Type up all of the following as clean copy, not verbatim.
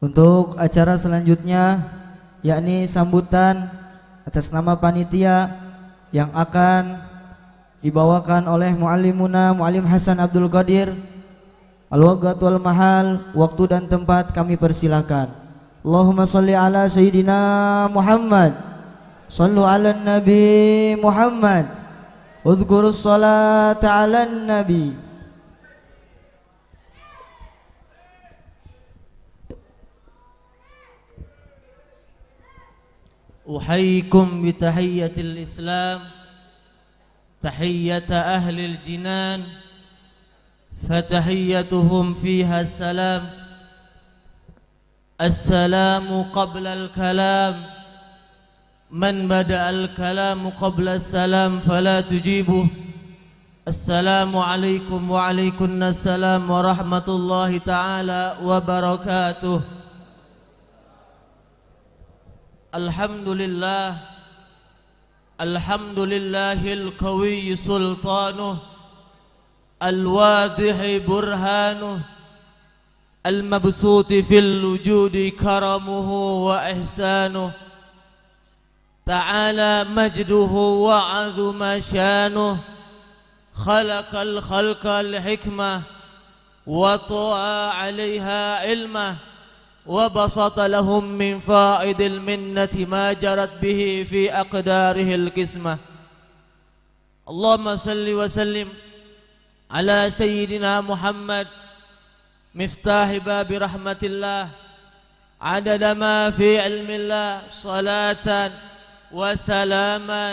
Untuk acara selanjutnya yakni sambutan atas nama panitia yang akan dibawakan oleh muallimuna Muallim Hasan Abdul Qadir. Al-waqt wal mahal, waktu dan tempat kami persilakan. Allahumma salli ala Sayyidina Muhammad, sallu ala Nabi Muhammad, udhkurus salata ala Nabi. أحييكم بتحية الإسلام تحية أهل الجنان فتحيتهم فيها السلام. السلام قبل الكلام، من بدأ الكلام قبل السلام فلا تجيبه. السلام عليكم وعليكم السلام ورحمة الله تعالى وبركاته. Alhamdulillah, alhamdulillahil qawi sultanuh, al-wadihi burhanuh, al-mabsuti fil wujudi karamuhu wa ihsanuh, ta'ala majduhu wa azuma shanuh, khalaqal khalqal hikmah wa ta'a 'alayha ilmah وبسط لهم من فائد المنة ما جرت به في أقداره القسمة. اللهم صل وسلم على سيدنا محمد مفتاح باب رحمة الله عدد ما في علم الله صلاة وسلاما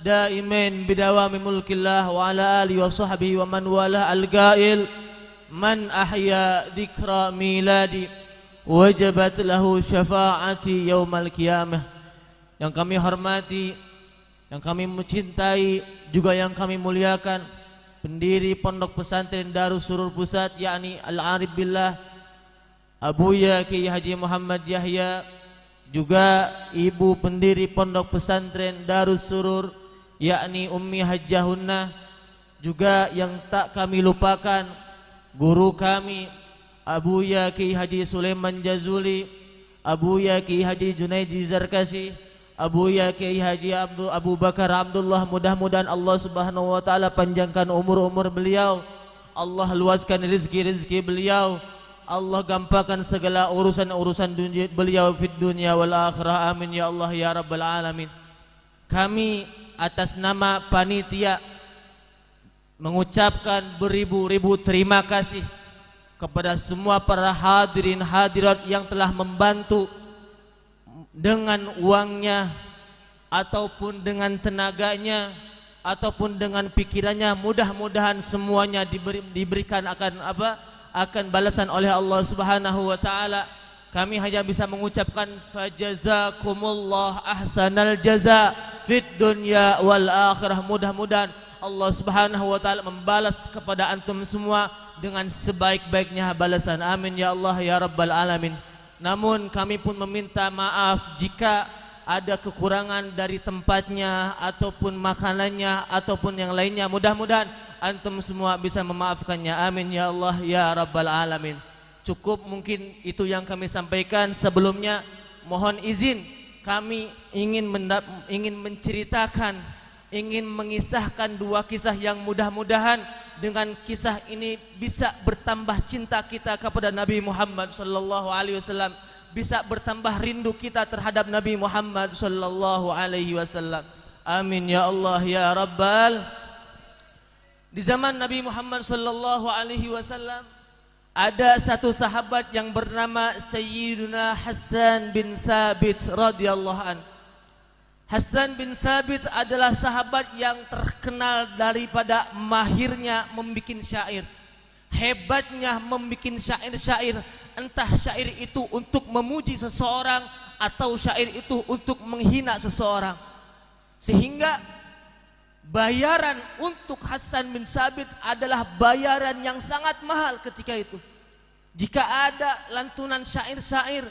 دائمين بدوام ملك الله وعلى آله وصحبه ومن والاه القائل من أحيا ذكرى ميلادي wajabat lahu syafaati yaumal qiyamah. Yang kami hormati, yang kami mencintai, juga yang kami muliakan, pendiri Pondok Pesantren Darus Surur Pusat yakni Al-Arif Billah Abuya Kiai Haji Muhammad Yahya, juga ibu pendiri Pondok Pesantren Darus Surur yakni Ummi Hajjahunna, juga yang tak kami lupakan guru kami Abuya Kiai Haji Sulaiman Jazuli, Abuya Kiai Haji Junaidi Zarkasi, Abuya Kiai Haji Abu Bakar Abdullah. Mudah-mudahan Allah Subhanahu wa taala panjangkan umur-umur beliau, Allah luaskan rezeki-rezeki beliau, Allah gampangkan segala urusan-urusan beliau fid dunya wal akhirah. Amin ya Allah ya rabbal alamin. Kami atas nama panitia mengucapkan beribu-ribu terima kasih kepada semua para hadirin hadirat yang telah membantu dengan uangnya ataupun dengan tenaganya ataupun dengan pikirannya. Mudah-mudahan semuanya diberikan akan balasan oleh Allah Subhanahu wa taala. Kami hanya bisa mengucapkan fajazakumullah ahsanal jaza fid dunya wal akhirah. Mudah-mudahan Allah Subhanahu wa taala membalas kepada antum semua dengan sebaik-baiknya balasan. Amin ya Allah ya rabbal alamin. Namun kami pun meminta maaf jika ada kekurangan dari tempatnya ataupun makanannya ataupun yang lainnya. Mudah-mudahan antum semua bisa memaafkannya. Amin ya Allah ya rabbal alamin. Cukup mungkin itu yang kami sampaikan. Sebelumnya mohon izin kami ingin menceritakan, ingin mengisahkan dua kisah yang mudah-mudahan dengan kisah ini bisa bertambah cinta kita kepada Nabi Muhammad sallallahu alaihi wasallam, bisa bertambah rindu kita terhadap Nabi Muhammad sallallahu alaihi wasallam. Amin ya Allah ya rabbal. Di zaman Nabi Muhammad sallallahu alaihi wasallam ada satu sahabat yang bernama Sayyiduna Hasan bin Sabit radhiyallahu an. Hasan bin Sabit adalah sahabat yang terkenal daripada mahirnya membikin syair, hebatnya membikin syair-syair, entah syair itu untuk memuji seseorang atau syair itu untuk menghina seseorang. Sehingga bayaran untuk Hasan bin Sabit adalah bayaran yang sangat mahal ketika itu. Jika ada lantunan syair-syair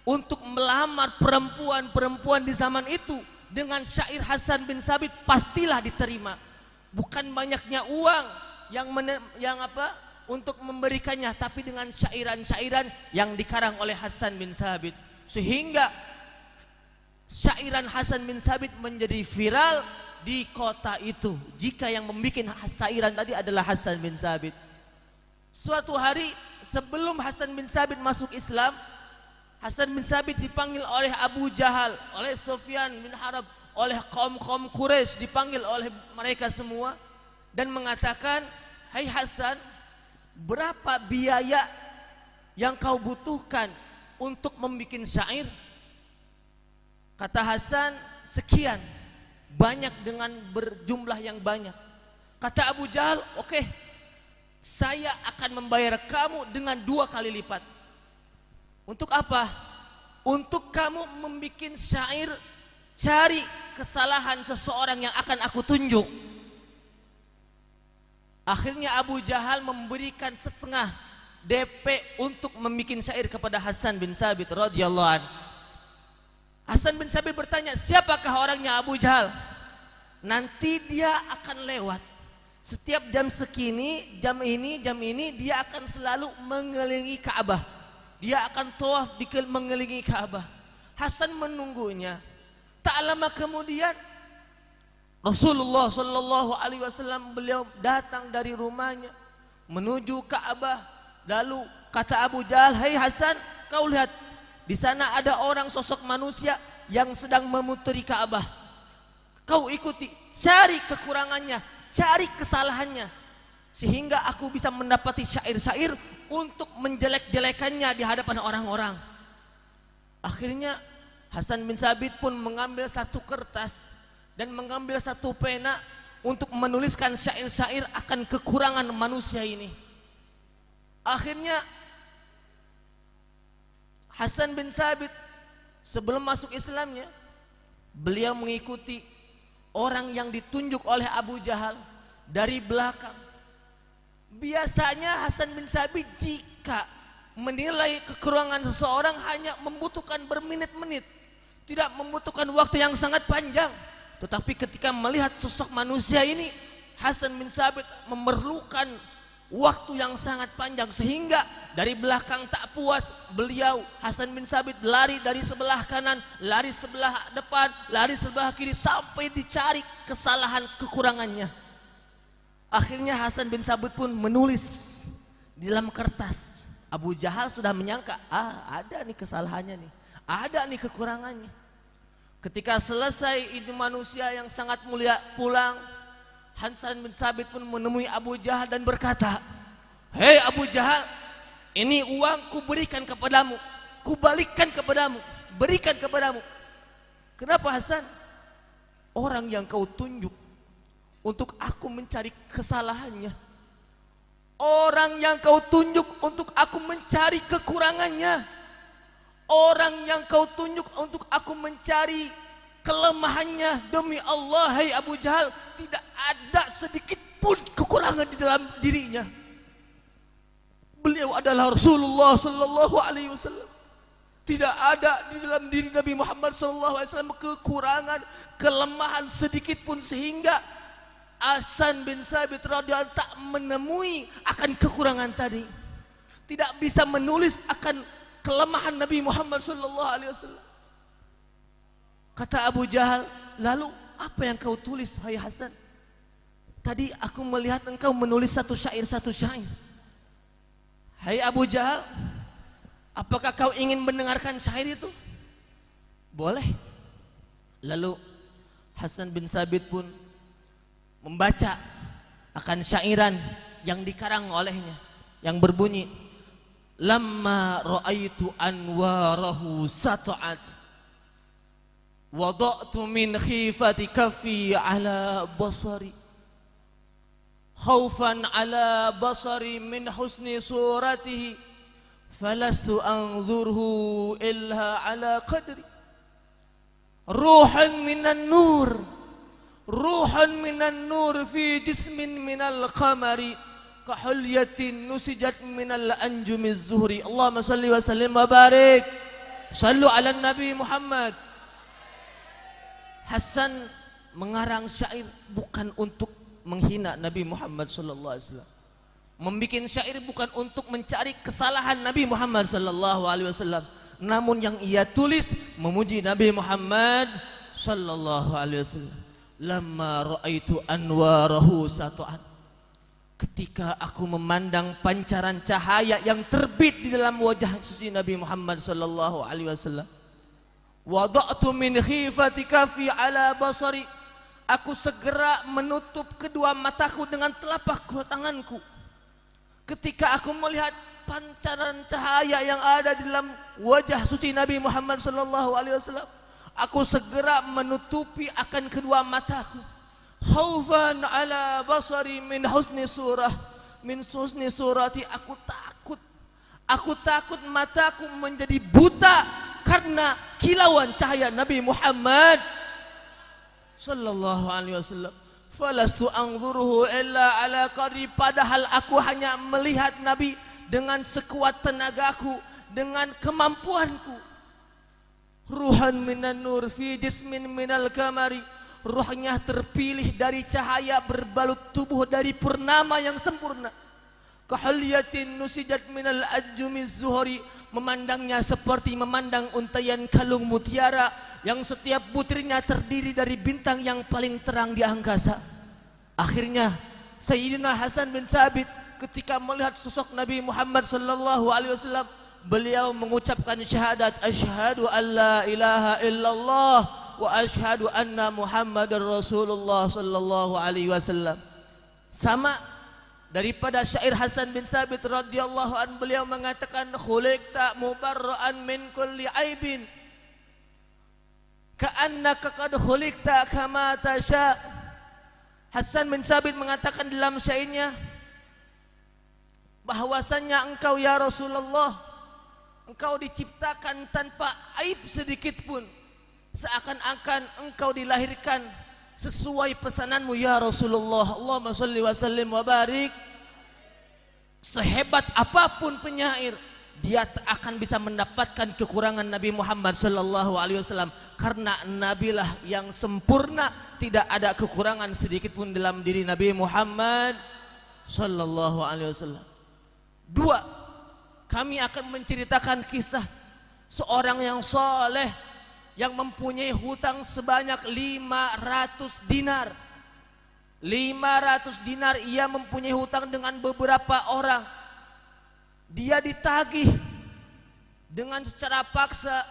untuk melamar perempuan-perempuan di zaman itu, dengan syair Hasan bin Sabit pastilah diterima. Bukan banyaknya uang untuk memberikannya, tapi dengan syairan-syairan yang dikarang oleh Hasan bin Sabit, sehingga syairan Hasan bin Sabit menjadi viral di kota itu. Jika yang membuat syairan tadi adalah Hasan bin Sabit. Suatu hari sebelum Hasan bin Sabit masuk Islam, Hasan bin Sabit dipanggil oleh Abu Jahal, oleh Sufyan bin Harb, oleh kaum-kaum Quraisy, dipanggil oleh mereka semua dan mengatakan, "Hai Hasan, berapa biaya yang kau butuhkan untuk membuat syair?" Kata Hasan, "Sekian." Banyak dengan berjumlah yang banyak. Kata Abu Jahal, "Oke, saya akan membayar kamu dengan 2 kali lipat." Untuk apa? Untuk kamu membuat syair, cari kesalahan seseorang yang akan aku tunjuk. Akhirnya Abu Jahal memberikan setengah DP untuk membuat syair kepada Hasan bin Sabit radhiyallahu anhu. Hasan bin Sabit bertanya, "Siapakah orangnya Abu Jahal?" "Nanti dia akan lewat. Setiap jam segini, jam ini dia akan selalu mengelilingi Ka'bah. Dia akan tawaf mengelilingi Ka'bah." Hasan menunggunya. Tak lama kemudian Rasulullah Shallallahu Alaihi Wasallam beliau datang dari rumahnya menuju Ka'bah. Lalu kata Abu Jahal, "Hai Hasan, kau lihat di sana ada orang sosok manusia yang sedang memutari Ka'bah. Kau ikuti, cari kekurangannya, cari kesalahannya, sehingga aku bisa mendapati syair-syair untuk menjelek-jelekannya di hadapan orang-orang." Akhirnya Hasan bin Sabit pun mengambil satu kertas dan mengambil satu pena untuk menuliskan syair-syair akan kekurangan manusia ini. Akhirnya Hasan bin Sabit sebelum masuk Islamnya, beliau mengikuti orang yang ditunjuk oleh Abu Jahal dari belakang. Biasanya Hasan bin Sabit jika menilai kekurangan seseorang hanya membutuhkan bermenit-menit, tidak membutuhkan waktu yang sangat panjang. Tetapi ketika melihat sosok manusia ini, Hasan bin Sabit memerlukan waktu yang sangat panjang, sehingga dari belakang tak puas, beliau Hasan bin Sabit lari dari sebelah kanan, lari sebelah depan, lari sebelah kiri, sampai dicari kesalahan kekurangannya. Akhirnya Hasan bin Sabit pun menulis di dalam kertas. Abu Jahal sudah menyangka, ada nih kesalahannya nih, ada nih kekurangannya. Ketika selesai ini manusia yang sangat mulia pulang, Hasan bin Sabit pun menemui Abu Jahal dan berkata, "Hei Abu Jahal, ini uang kuberikan kepadamu, kubalikkan kepadamu, berikan kepadamu." "Kenapa Hasan?" "Orang yang kau tunjuk untuk aku mencari kesalahannya, orang yang kau tunjuk untuk aku mencari kekurangannya, orang yang kau tunjuk untuk aku mencari kelemahannya, demi Allah hai Abu Jahal, tidak ada sedikit pun kekurangan di dalam dirinya. Beliau adalah Rasulullah Sallallahu Alaihi Wasallam. Tidak ada di dalam diri Nabi Muhammad Sallallahu Alaihi Wasallam kekurangan, kelemahan sedikit pun, sehingga Hasan bin Sabit radhiyallahu anhu tak menemui akan kekurangan tadi, tidak bisa menulis akan kelemahan Nabi Muhammad Sallallahu Alaihi Wasallam." Kata Abu Jahal, "Lalu apa yang kau tulis hai Hasan? Tadi aku melihat engkau menulis satu syair. Hai Abu Jahal, apakah kau ingin mendengarkan syair itu?" "Boleh." Lalu Hasan bin Sabit pun membaca akan syairan yang dikarang olehnya, yang berbunyi, "Lamma ra'aitu anwarahu sata'at, wada'tu min khifati kaffi ala basari, khaufan ala basari min husni suratihi, falastu anzurhu illa ala qadri, ruhan minan nur, ruhan minan nur fi jismin minal qamari, kahulyatin nusijat minal anjumiz zuhri." Allahumma salli wa sallim wa barik, sallu ala Nabi Muhammad. Hasan mengarang syair bukan untuk menghina Nabi Muhammad sallallahu alaihi wasallam, membikin syair bukan untuk mencari kesalahan Nabi Muhammad sallallahu alaihi wasallam, namun yang ia tulis memuji Nabi Muhammad sallallahu alaihi wasallam. Lamma raaitu anwarahu sata'an, ketika aku memandang pancaran cahaya yang terbit di dalam wajah suci Nabi Muhammad sallallahu alaihi wasallam, wada'tu min khifatika fi ala basari, aku segera menutup kedua mataku dengan telapak tanganku. Ketika aku melihat pancaran cahaya yang ada di dalam wajah suci Nabi Muhammad sallallahu alaihi wasallam, aku segera menutupi akan kedua mataku. Khaufan ala basari min husni surati, aku takut mataku menjadi buta karena kilauan cahaya Nabi Muhammad sallallahu alaihi wasallam. Falastu anzuruhu illa ala qadri, padahal aku hanya melihat Nabi dengan sekuat tenagaku, dengan kemampuanku. Ruhan minan nur fi jismin minal kamari, ruhnya terpilih dari cahaya berbalut tubuh dari purnama yang sempurna. Kahliyatin nusijat minal ajjumiz zuhri, memandangnya seperti memandang untaian kalung mutiara yang setiap butirnya terdiri dari bintang yang paling terang di angkasa. Akhirnya Sayyidina Hasan bin Sabit ketika melihat sosok Nabi Muhammad sallallahu alaihi wasallam, beliau mengucapkan syahadat asyhadu an la ilaha illallah wa asyhadu anna Muhammadar Rasulullah sallallahu alaihi wasallam. Sama daripada syair Hasan bin Sabit radhiyallahu an, beliau mengatakan khuliqta mubarra'an min kulli aibin ka'annaka qad khuliqta kama tasha. Hasan bin Sabit mengatakan dalam syairnya bahwasannya engkau ya Rasulullah, engkau diciptakan tanpa aib sedikit pun, seakan-akan engkau dilahirkan sesuai pesananmu ya Rasulullah. Allahumma sholli wa sallim wa barik. Sehebat apapun penyair, dia tak akan bisa mendapatkan kekurangan Nabi Muhammad sallallahu alaihi wasallam, karena nabilah yang sempurna, tidak ada kekurangan sedikit pun dalam diri Nabi Muhammad sallallahu alaihi wasallam. Dua, kami akan menceritakan kisah seorang yang soleh yang mempunyai hutang sebanyak 500 dinar. 500 dinar ia mempunyai hutang dengan beberapa orang. Dia ditagih dengan secara paksa.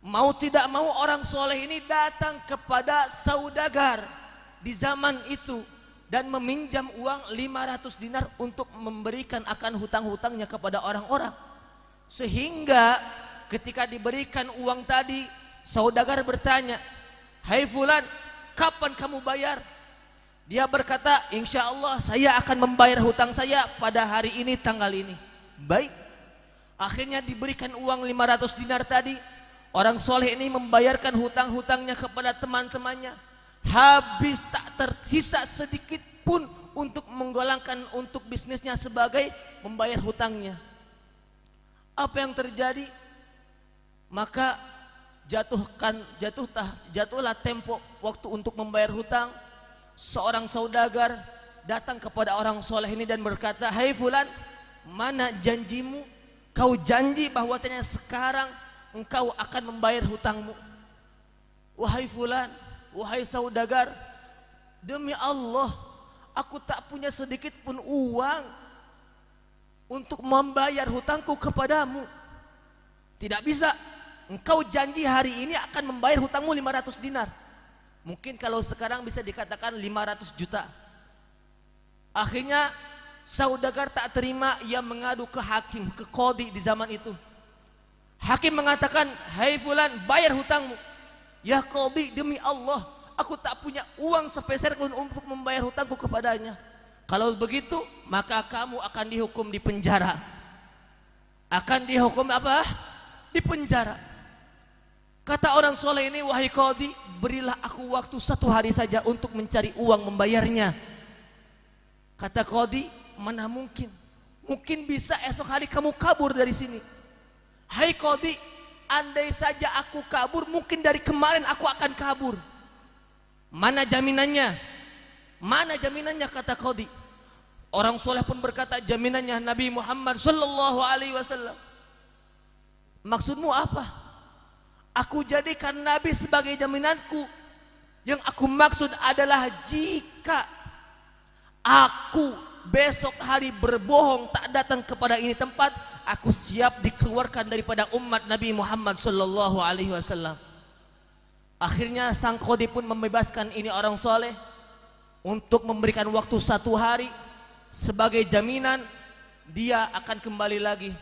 Mau tidak mau orang soleh ini datang kepada saudagar di zaman itu dan meminjam uang 500 dinar untuk memberikan akan hutang-hutangnya kepada orang-orang. Sehingga ketika diberikan uang tadi, saudagar bertanya, "Hai fulan, kapan kamu bayar?" Dia berkata, "Insya Allah saya akan membayar hutang saya pada hari ini tanggal ini." Baik. Akhirnya diberikan uang 500 dinar tadi. Orang soleh ini membayarkan hutang-hutangnya kepada teman-temannya. Habis, tak tersisa sedikit pun untuk menggolangkan untuk bisnisnya sebagai membayar hutangnya. Apa yang terjadi? Maka jatuhlah tempo waktu untuk membayar hutang. Seorang saudagar datang kepada orang soleh ini dan berkata, "Hai fulan, mana janjimu? Kau janji bahwasanya sekarang engkau akan membayar hutangmu." "Wahai fulan, wahai saudagar, demi Allah, aku tak punya sedikit pun uang untuk membayar hutangku kepadamu." "Tidak bisa, engkau janji hari ini akan membayar hutangmu 500 dinar. Mungkin kalau sekarang bisa dikatakan 500 juta. Akhirnya saudagar tak terima, ia mengadu ke hakim, ke qadhi di zaman itu. Hakim mengatakan, "Hai fulan, bayar hutangmu." "Ya qadhi, demi Allah, aku tak punya uang sepeser pun untuk membayar hutangku kepadanya." "Kalau begitu, maka kamu akan dihukum di penjara." Akan dihukum apa? Di penjara. Kata orang soleh ini, "Wahai qadhi, berilah aku waktu 1 hari saja untuk mencari uang membayarnya." Kata qadhi, "Mana mungkin? Mungkin bisa esok hari kamu kabur dari sini." "Hai qadhi, andai saja aku kabur, mungkin dari kemarin aku akan kabur." "Mana jaminannya? Mana jaminannya?" kata qadhi. Orang soleh pun berkata jaminannya Nabi Muhammad sallallahu alaihi wasallam. Maksudmu apa? Aku jadikan Nabi sebagai jaminanku. Yang aku maksud adalah jika aku besok hari berbohong tak datang kepada ini tempat, aku siap dikeluarkan daripada umat Nabi Muhammad sallallahu alaihi wasallam. Akhirnya sang Qadhi pun membebaskan ini orang soleh untuk memberikan waktu 1 hari sebagai jaminan dia akan kembali lagi.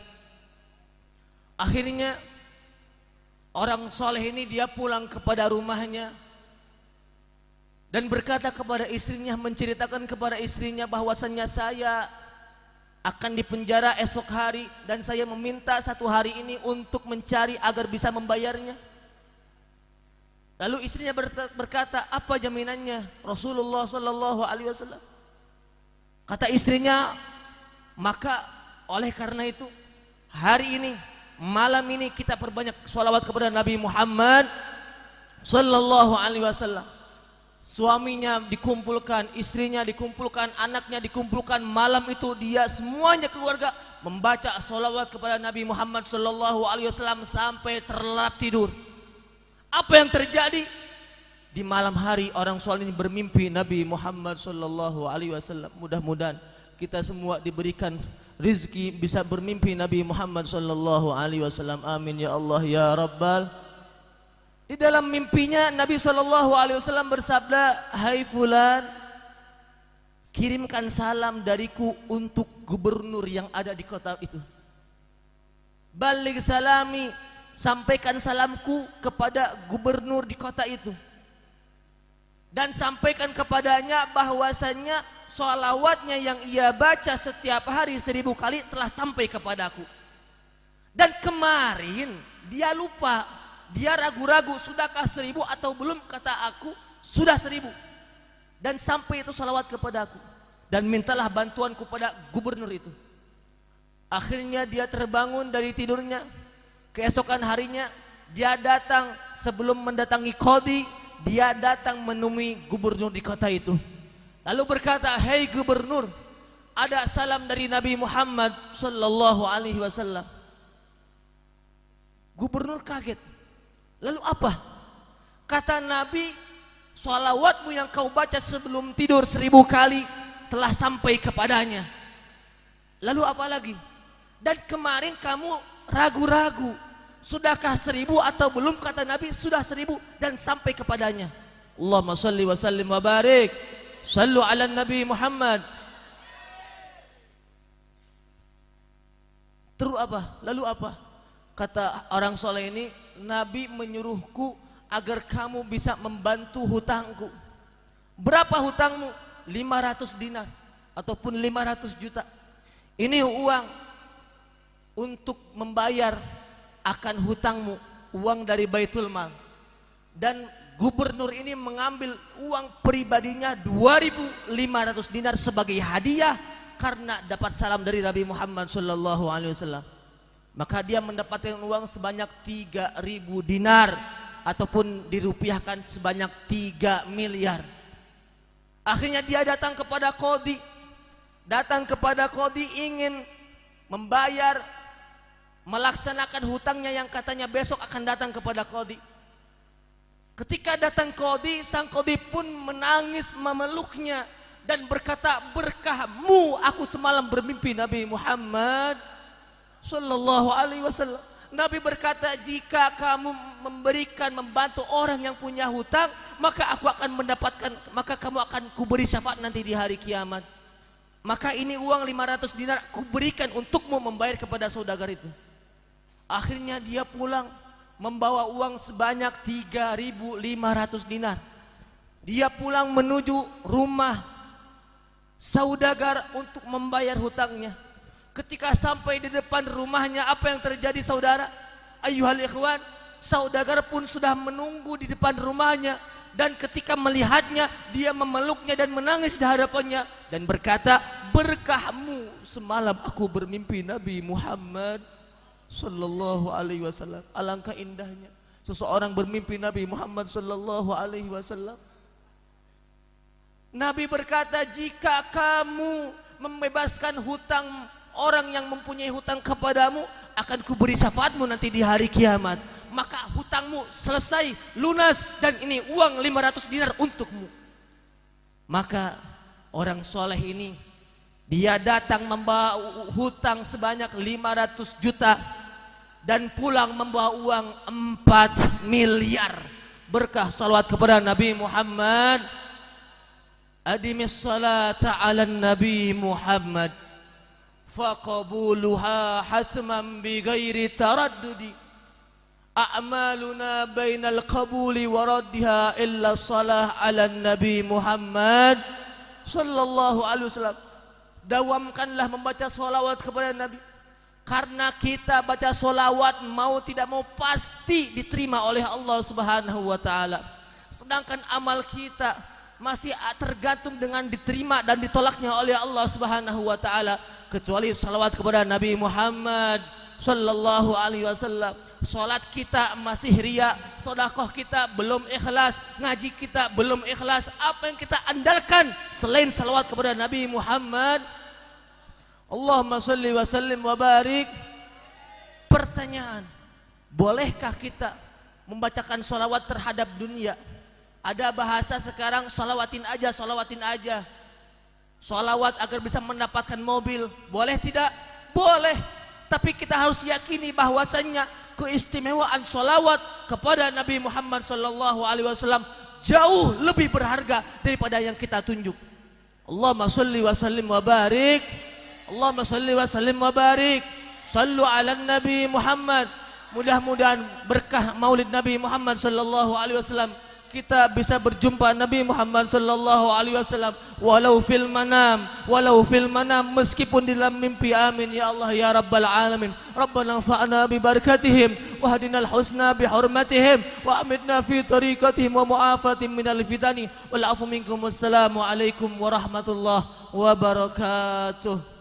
Akhirnya orang soleh ini dia pulang kepada rumahnya dan berkata kepada istrinya, menceritakan kepada istrinya bahwasannya saya akan dipenjara esok hari dan saya meminta 1 hari ini untuk mencari agar bisa membayarnya. Lalu istrinya berkata, apa jaminannya Rasulullah sallallahu alaihi wasallam? Kata istrinya, maka oleh karena itu hari ini, malam ini kita perbanyak sholawat kepada Nabi Muhammad sallallahu alaihi wasallam. Suaminya dikumpulkan, istrinya dikumpulkan, anaknya dikumpulkan. Malam itu dia semuanya keluarga membaca sholawat kepada Nabi Muhammad sallallahu alaihi wasallam sampai terlelap tidur. Apa yang terjadi? Di malam hari orang soleh ini bermimpi Nabi Muhammad sallallahu alaihi wasallam. Mudah-mudahan kita semua diberikan rizki bisa bermimpi Nabi Muhammad sallallahu alaihi wasallam. Amin ya Allah ya Rabbal. Di dalam mimpinya Nabi sallallahu alaihi wasallam bersabda, "Hai fulan, kirimkan salam dariku untuk gubernur yang ada di kota itu. Baligh salami, sampaikan salamku kepada gubernur di kota itu. Dan sampaikan kepadanya bahwasannya sholawatnya yang ia baca setiap hari 1000 kali telah sampai kepadaku. Dan kemarin dia lupa, dia ragu-ragu sudahkah 1000 atau belum, kata aku sudah 1000. Dan sampai itu sholawat kepadaku. Dan mintalah bantuanku pada gubernur itu." Akhirnya dia terbangun dari tidurnya. Keesokan harinya dia datang, sebelum mendatangi Qadhi, dia datang menemui gubernur di kota itu. Lalu berkata, "Hei gubernur, ada salam dari Nabi Muhammad sallallahu alaihi wasallam." Gubernur kaget. Lalu apa? Kata Nabi, sholawatmu yang kau baca sebelum tidur 1000 kali telah sampai kepadanya. Lalu apa lagi? Dan kemarin kamu ragu-ragu, sudahkah 1000 atau belum? Kata Nabi, sudah 1000 dan sampai kepadanya. Allahumma salli wa sallim wa barik. Sallu ala Nabi Muhammad. Terus apa? Lalu apa? Kata orang soleh ini, Nabi menyuruhku agar kamu bisa membantu hutangku. Berapa hutangmu? 500 dinar ataupun 500 juta. Ini uang untuk membayar akan hutangmu, uang dari Baitul Mal. Dan gubernur ini mengambil uang pribadinya 2500 dinar sebagai hadiah karena dapat salam dari Nabi Muhammad sallallahu alaihi wasallam. Maka dia mendapatkan uang sebanyak 3000 dinar ataupun dirupiahkan sebanyak 3 miliar. Akhirnya dia datang kepada Qadhi. Datang kepada Qadhi ingin membayar, melaksanakan hutangnya yang katanya besok akan datang kepada Qadhi. Ketika datang Qadhi, sang Qadhi pun menangis memeluknya dan berkata, "Berkahmu aku semalam bermimpi Nabi Muhammad sallallahu alaihi wasallam." Nabi berkata, "Jika kamu memberikan, membantu orang yang punya hutang, maka aku akan mendapatkan, maka kamu akan kuberi syafaat nanti di hari kiamat. Maka ini uang 500 dinar kuberikan untukmu membayar kepada saudagar itu." Akhirnya dia pulang membawa uang sebanyak 3500 dinar. Dia pulang menuju rumah saudagar untuk membayar hutangnya. Ketika sampai di depan rumahnya, apa yang terjadi saudara? Ayyuhal ikhwan, saudagar pun sudah menunggu di depan rumahnya. Dan ketika melihatnya, dia memeluknya dan menangis di hadapannya dan berkata, "Berkahmu semalam aku bermimpi Nabi Muhammad sallallahu alaihi wasallam." Alangkah indahnya seseorang bermimpi Nabi Muhammad sallallahu alaihi wasallam. Nabi berkata, "Jika kamu membebaskan hutang orang yang mempunyai hutang kepadamu, akan kuberi syafaatmu nanti di hari kiamat. Maka hutangmu selesai, lunas, dan ini uang 500 dinar untukmu. Maka orang soleh ini, dia datang membawa hutang sebanyak 500 juta dan pulang membawa uang 4 miliar. Berkah salawat kepada Nabi Muhammad. Adimis salata ala Nabi Muhammad faqabuluha hasman bighairi taraddudi. A'maluna bainal qabuli wa raddiha illa salah ala Nabi Muhammad sallallahu alaihi wasallam. Dawamkanlah membaca solawat kepada Nabi, karena kita baca solawat mau tidak mau pasti diterima oleh Allah Subhanahu wa taala. Sedangkan amal kita masih tergantung dengan diterima dan ditolaknya oleh Allah Subhanahu wa taala, kecuali salawat kepada Nabi Muhammad sallallahu alaihi wasallam. Salat kita masih riya, sedekah kita belum ikhlas, ngaji kita belum ikhlas. Apa yang kita andalkan selain salawat kepada Nabi Muhammad? Allahumma sholli wa sallim wa barik. Pertanyaan, bolehkah kita membacakan salawat terhadap dunia? Ada bahasa sekarang salawatin aja, salawatin aja. Salawat agar bisa mendapatkan mobil, boleh tidak? Boleh. Tapi kita harus yakini bahwasannya keistimewaan salawat kepada Nabi Muhammad sallallahu alaihi wasallam jauh lebih berharga daripada yang kita tunjuk. Allahumma sholli wa sallim wa barik. Allahumma sholli wa sallim wa barik. Sallu ala Nabi Muhammad. Mudah-mudahan berkah Maulid Nabi Muhammad sallallahu alaihi wasallam kita bisa berjumpa Nabi Muhammad sallallahu alaihi wasallam walau fil manam, meskipun di dalam mimpi. Amin ya Allah ya rabbal alamin. Rabbana anfa'na bi barakatihim wa hadinal husna bi hurmatihim wa amitna fi tariqatihim wa mu'afatin minal fitani wal afu minkum. Wassalamu alaikum warahmatullahi wabarakatuh.